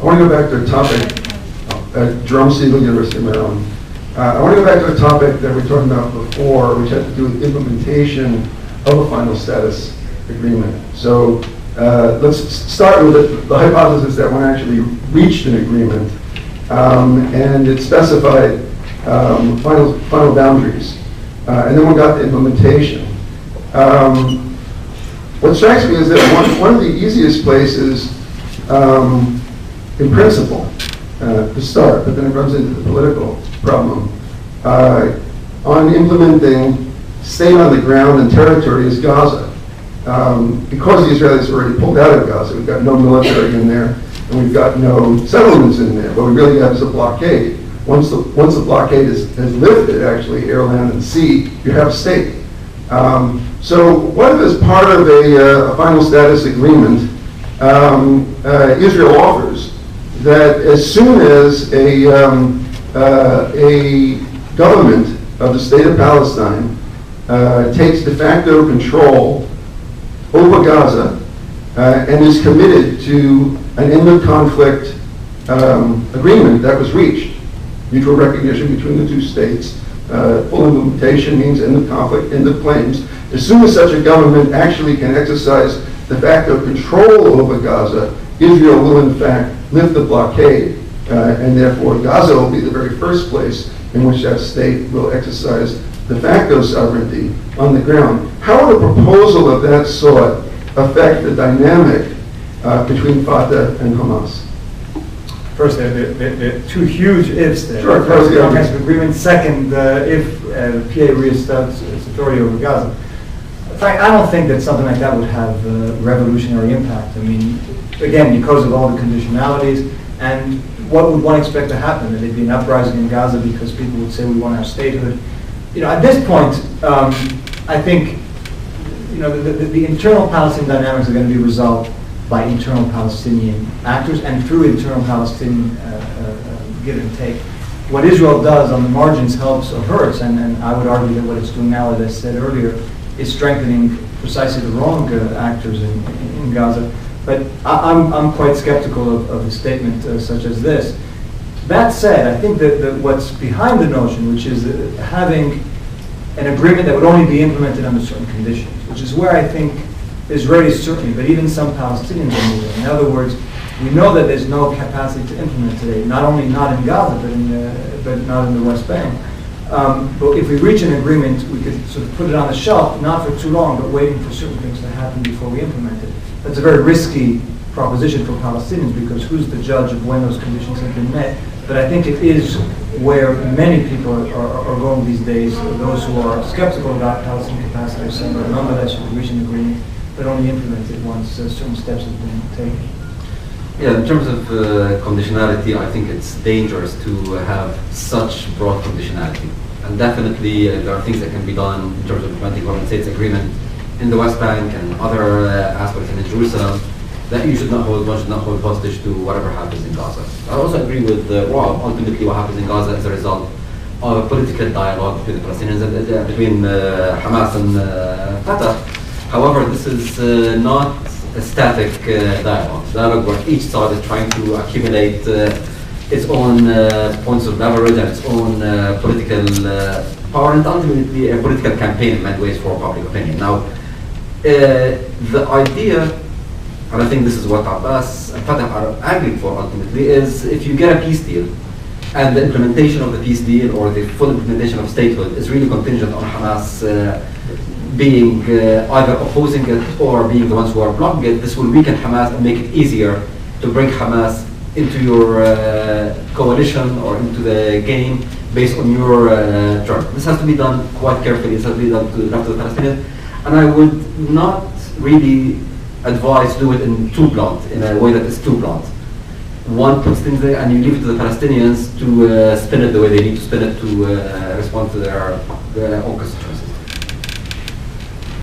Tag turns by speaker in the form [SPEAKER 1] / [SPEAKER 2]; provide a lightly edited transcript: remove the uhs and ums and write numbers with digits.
[SPEAKER 1] I want to go back to a topic, Jerome Siegel, University of Maryland. I want to go back to a topic that we were talking about before, which had to do with implementation of a final status agreement. So let's start with the hypothesis that one actually reached an agreement, and it specified final boundaries, and then one got the implementation. What strikes me is that one of the easiest places, in principle, to start, but then it runs into the political problem, on implementing staying on the ground and territory is Gaza. Because the Israelis have already pulled out of Gaza, we've got no military in there, and we've got no settlements in there. What we really have is a blockade. Once the blockade is lifted, actually, air, land, and sea, you have a state. So what if, as part of a final status agreement, Israel offers that as soon as a government of the state of Palestine takes de facto control over Gaza and is committed to an end of conflict agreement that was reached, mutual recognition between the two states, full implementation means end of conflict, end of claims. As soon as such a government actually can exercise de facto control over Gaza, Israel will in fact lift the blockade, and therefore Gaza will be the very first place in which that state will exercise de facto sovereignty on the ground. How would a proposal of that sort affect the dynamic between Fatah and Hamas?
[SPEAKER 2] First, there are two huge ifs there.
[SPEAKER 1] Sure,
[SPEAKER 2] first, the comprehensive agreement. Second, if the PA reestablishes its authority over Gaza. In fact, I don't think that something like that would have a revolutionary impact. I mean, again, because of all the conditionalities, and what would one expect to happen? That there'd be an uprising in Gaza because people would say we want our statehood. You know, at this point, I think, you know, the internal Palestinian dynamics are going to be resolved by internal Palestinian actors and through internal Palestinian give and take. What Israel does on the margins helps or hurts, and I would argue that what it's doing now, as I said earlier, is strengthening precisely the wrong actors in Gaza. But I'm quite skeptical of a statement such as this. That said, I think that what's behind the notion, which is having an agreement that would only be implemented under certain conditions, which is where I think Israelis certainly, but even some Palestinians are moving. In other words, we know that there's no capacity to implement today, not only not in Gaza, but not in the West Bank. But if we reach an agreement, we could sort of put it on the shelf, not for too long, but waiting for certain things to happen before we implement it. That's a very risky proposition for Palestinians because who's the judge of when those conditions have been met? But I think it is where many people are going these days. Those who are skeptical about Palestinian capacity are saying, nonetheless, you can reach an agreement, but only implement it once certain steps have been taken.
[SPEAKER 3] Yeah, in terms of conditionality, I think it's dangerous to have such broad conditionality. And definitely there are things that can be done in terms of implementing Golden States Agreement in the West Bank and other aspects in Jerusalem that one should not hold hostage to whatever happens in Gaza. I also agree with Rob. Ultimately, what happens in Gaza is a result of a political dialogue between the Palestinians and between Hamas and Fatah. However, this is not a static dialogue where each side is trying to accumulate its own points of leverage and its own political power, and ultimately a political campaign in many ways for public opinion. Now, the idea, and I think this is what Abbas and Fatah are arguing for ultimately, is if you get a peace deal and the implementation of the peace deal or the full implementation of statehood is really contingent on Hamas being either opposing it or being the ones who are blocking it, this will weaken Hamas and make it easier to bring Hamas into your coalition or into the game based on your terms. This has to be done quite carefully. This has to be done to the Palestinians. And I would not really advise do it in a way that is too blunt. One puts things there and you leave it to the Palestinians to spin it the way they need to spin it to respond to their orchestra.